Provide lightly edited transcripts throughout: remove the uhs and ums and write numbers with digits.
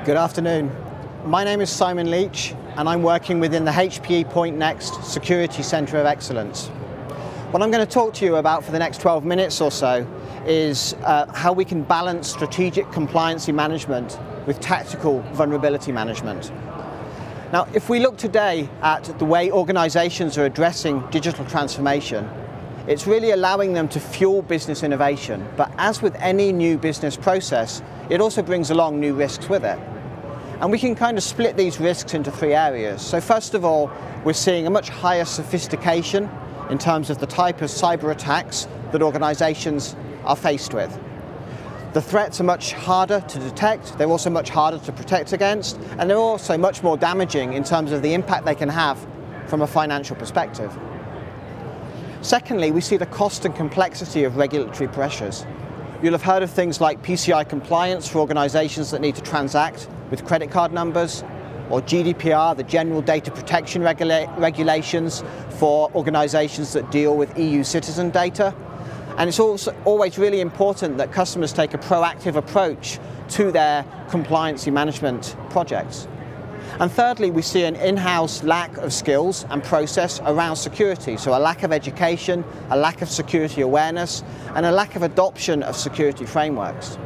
Good afternoon. My name is Simon Leech and I'm working within the HPE Point Next Security Centre of Excellence. What I'm going to talk to you about for the next 12 minutes or so is how we can balance strategic compliancy management with tactical vulnerability management. Now, if we look today at the way organisations are addressing digital transformation, it's really allowing them to fuel business innovation, but as with any new business process, it also brings along new risks with it. And we can kind of split these risks into three areas. So first of all, we're seeing a much higher sophistication in terms of the type of cyber attacks that organisations are faced with. The threats are much harder to detect, they're also much harder to protect against, and they're also much more damaging in terms of the impact they can have from a financial perspective. Secondly, we see the cost and complexity of regulatory pressures. You'll have heard of things like PCI compliance for organisations that need to transact with credit card numbers, or GDPR, the General Data Protection regulations for organisations that deal with EU citizen data. And it's also always really important that customers take a proactive approach to their compliancy management projects. And thirdly, we see an in-house lack of skills and process around security. So a lack of education, a lack of security awareness, and a lack of adoption of security frameworks.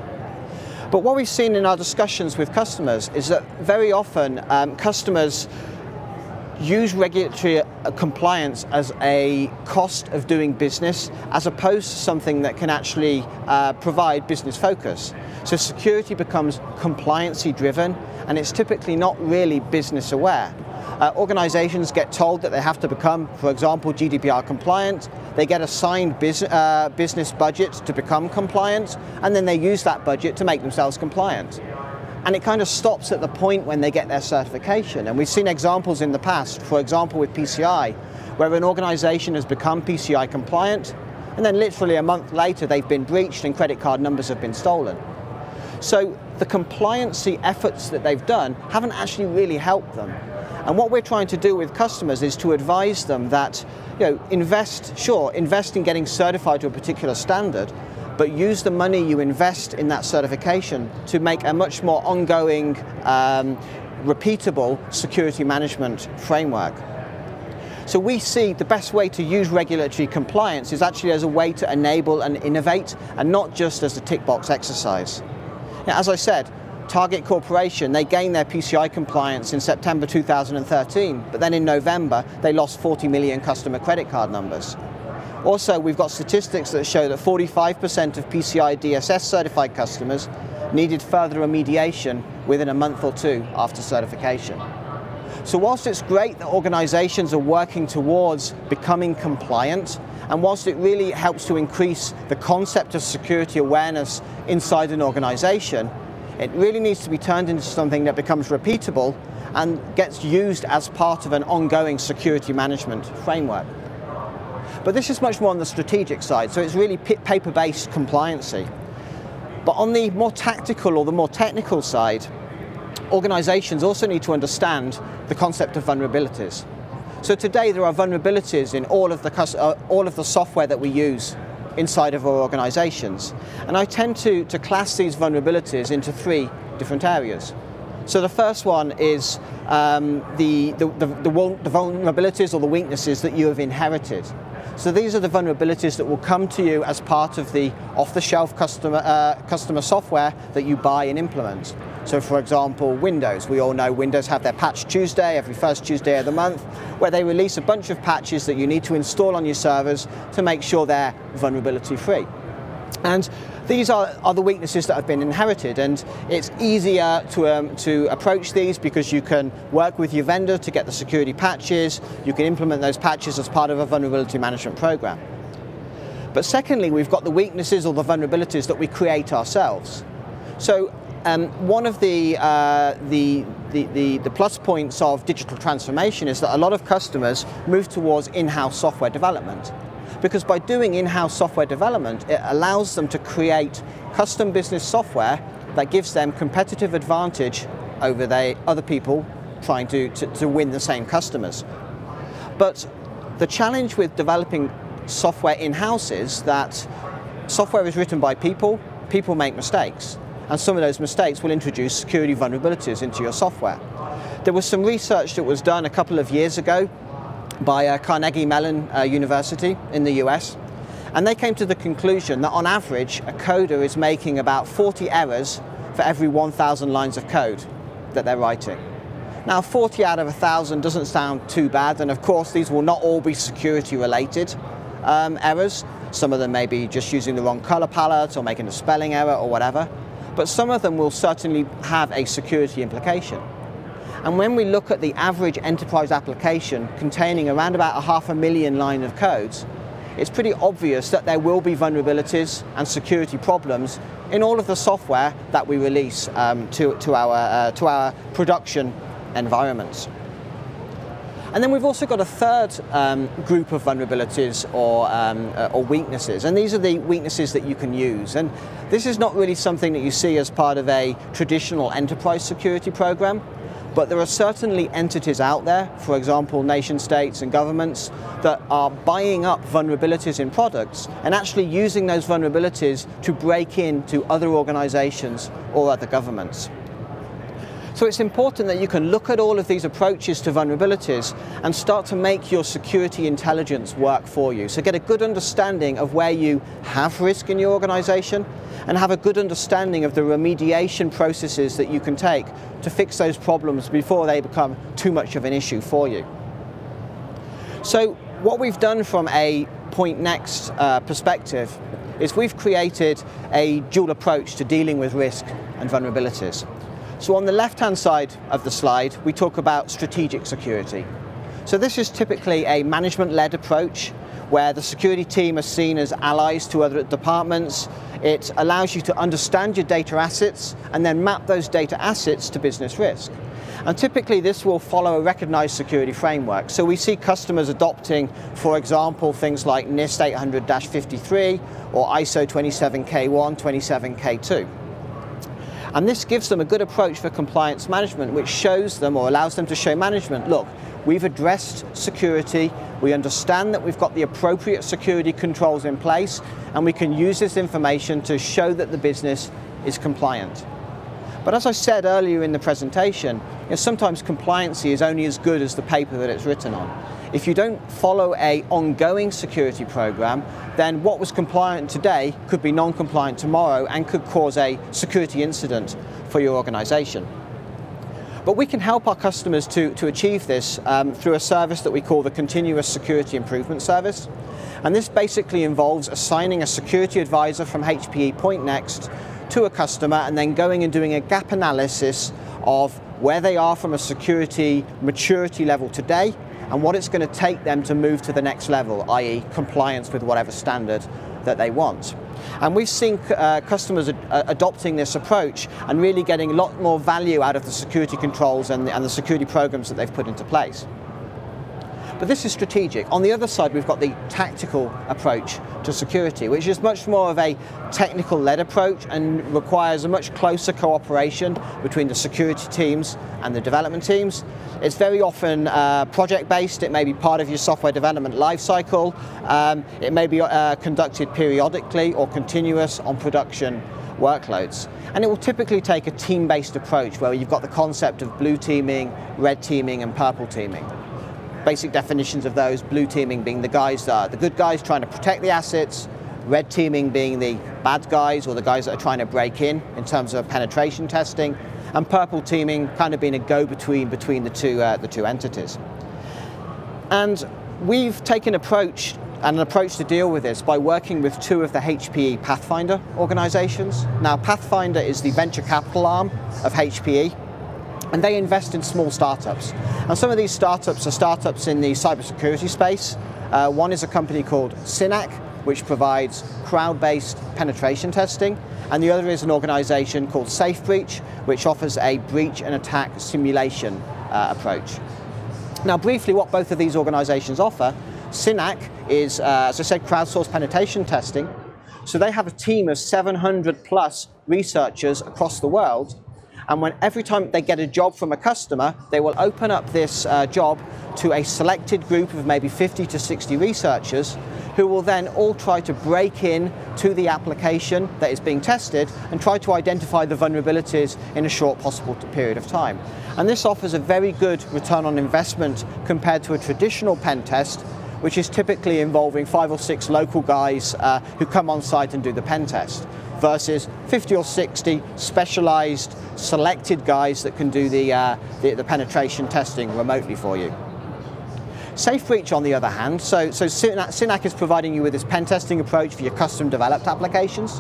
But what we've seen in our discussions with customers is that very often customers use regulatory compliance as a cost of doing business as opposed to something that can actually provide business focus. So security becomes compliancy driven and it's typically not really business aware. Organisations get told that they have to become, for example, GDPR compliant, they get assigned business budget to become compliant, and then they use that budget to make themselves compliant. And it kind of stops at the point when they get their certification. And we've seen examples in the past, for example with PCI, where an organisation has become PCI compliant, and then literally a month later they've been breached and credit card numbers have been stolen. So the compliancy efforts that they've done haven't actually really helped them. And what we're trying to do with customers is to advise them that, invest in getting certified to a particular standard, but use the money you invest in that certification to make a much more ongoing, repeatable security management framework. So we see the best way to use regulatory compliance is actually as a way to enable and innovate, and not just as a tick box exercise. Now, as I said, Target Corporation, they gained their PCI compliance in September 2013, but then in November they lost 40 million customer credit card numbers. Also, we've got statistics that show that 45% of PCI DSS certified customers needed further remediation within a month or two after certification. So whilst it's great that organisations are working towards becoming compliant, and whilst it really helps to increase the concept of security awareness inside an organisation, it really needs to be turned into something that becomes repeatable and gets used as part of an ongoing security management framework. But this is much more on the strategic side, so it's really paper-based compliancy. But on the more tactical or the more technical side, organisations also need to understand the concept of vulnerabilities. So today there are vulnerabilities in all of the software that we use inside of our organisations. And I tend to class these vulnerabilities into three different areas. So the first one is the vulnerabilities or the weaknesses that you have inherited. So these are the vulnerabilities that will come to you as part of the off-the-shelf customer software that you buy and implement. So for example, Windows. We all know Windows have their Patch Tuesday every first Tuesday of the month, where they release a bunch of patches that you need to install on your servers to make sure they're vulnerability free. And these are the weaknesses that have been inherited, and it's easier to approach these because you can work with your vendor to get the security patches, you can implement those patches as part of a vulnerability management program. But secondly, we've got the weaknesses or the vulnerabilities that we create ourselves. So one of the plus points of digital transformation is that a lot of customers move towards in-house software development. Because by doing in-house software development, it allows them to create custom business software that gives them competitive advantage over other people trying to win the same customers. But the challenge with developing software in-house is that software is written by people, people make mistakes. and some of those mistakes will introduce security vulnerabilities into your software. There was some research that was done a couple of years ago by Carnegie Mellon University in the US, and they came to the conclusion that on average a coder is making about 40 errors for every 1,000 lines of code that they're writing. Now 40 out of 1,000 doesn't sound too bad, and of course these will not all be security related errors. Some of them may be just using the wrong color palette or making a spelling error or whatever, but some of them will certainly have a security implication. And when we look at the average enterprise application containing around about 500,000 lines of codes, it's pretty obvious that there will be vulnerabilities and security problems in all of the software that we release to our production environments. And then we've also got a third group of vulnerabilities or weaknesses, and these are the weaknesses that you can use. And this is not really something that you see as part of a traditional enterprise security program, but there are certainly entities out there, for example nation states and governments, that are buying up vulnerabilities in products and actually using those vulnerabilities to break into other organizations or other governments. So it's important that you can look at all of these approaches to vulnerabilities and start to make your security intelligence work for you. So get a good understanding of where you have risk in your organization and have a good understanding of the remediation processes that you can take to fix those problems before they become too much of an issue for you. So what we've done from a Point Next perspective is we've created a dual approach to dealing with risk and vulnerabilities. So on the left-hand side of the slide, we talk about strategic security. So this is typically a management-led approach where the security team are seen as allies to other departments. It allows you to understand your data assets and then map those data assets to business risk. And typically this will follow a recognized security framework. So we see customers adopting, for example, things like NIST 800-53 or ISO 27K1, 27K2. And this gives them a good approach for compliance management, which shows them or allows them to show management, look, we've addressed security, we understand that we've got the appropriate security controls in place, and we can use this information to show that the business is compliant. But as I said earlier in the presentation, sometimes compliancy is only as good as the paper that it's written on. If you don't follow an ongoing security program, then what was compliant today could be non-compliant tomorrow and could cause a security incident for your organization. But we can help our customers to achieve this through a service that we call the Continuous Security Improvement Service. And this basically involves assigning a security advisor from HPE Point Next to a customer and then going and doing a gap analysis of where they are from a security maturity level today and what it's going to take them to move to the next level, i.e. compliance with whatever standard that they want. And we've seen customers adopting this approach and really getting a lot more value out of the security controls and the security programs that they've put into place. But this is strategic. On the other side, we've got the tactical approach to security, which is much more of a technical-led approach and requires a much closer cooperation between the security teams and the development teams. It's very often project-based. It may be part of your software development lifecycle. It may be conducted periodically or continuous on production workloads. And it will typically take a team-based approach where you've got the concept of blue teaming, red teaming, and purple teaming. Basic definitions of those: blue teaming being the guys that are the good guys trying to protect the assets, red teaming being the bad guys or the guys that are trying to break in terms of penetration testing, and purple teaming kind of being a go-between between the two entities. And we've taken an approach to deal with this by working with two of the HPE Pathfinder organizations. Now, Pathfinder is the venture capital arm of HPE, and they invest in small startups. And some of these startups are startups in the cybersecurity space. One is a company called Synac, which provides crowd-based penetration testing, and the other is an organization called SafeBreach, which offers a breach and attack simulation approach. Now, briefly, what both of these organizations offer: Synac is, as I said, crowdsourced penetration testing. So they have a team of 700 plus researchers across the world, And every time they get a job from a customer, they will open up this job to a selected group of maybe 50 to 60 researchers who will then all try to break in to the application that is being tested and try to identify the vulnerabilities in a short possible period of time. And this offers a very good return on investment compared to a traditional pen test, which is typically involving 5 or 6 local guys who come on site and do the pen test, versus 50 or 60 specialized selected guys that can do the penetration testing remotely for you. SafeBreach, on the other hand, so Synack is providing you with this pen testing approach for your custom developed applications.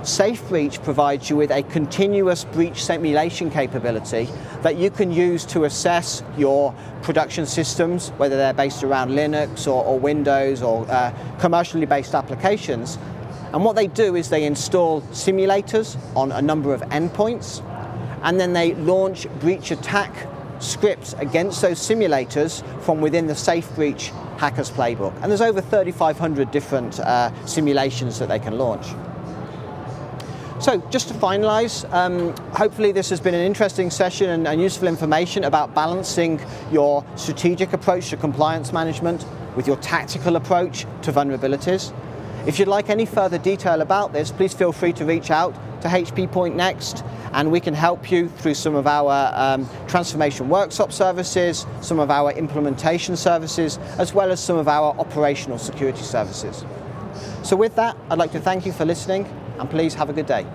SafeBreach provides you with a continuous breach simulation capability that you can use to assess your production systems, whether they're based around Linux or Windows or commercially based applications. And what they do is they install simulators on a number of endpoints, and then they launch breach attack scripts against those simulators from within the SafeBreach Hackers Playbook. And there's over 3,500 different simulations that they can launch. So just to finalize, hopefully this has been an interesting session and useful information about balancing your strategic approach to compliance management with your tactical approach to vulnerabilities. If you'd like any further detail about this, please feel free to reach out to HP Point Next, and we can help you through some of our transformation workshop services, some of our implementation services, as well as some of our operational security services. So with that, I'd like to thank you for listening, and please have a good day.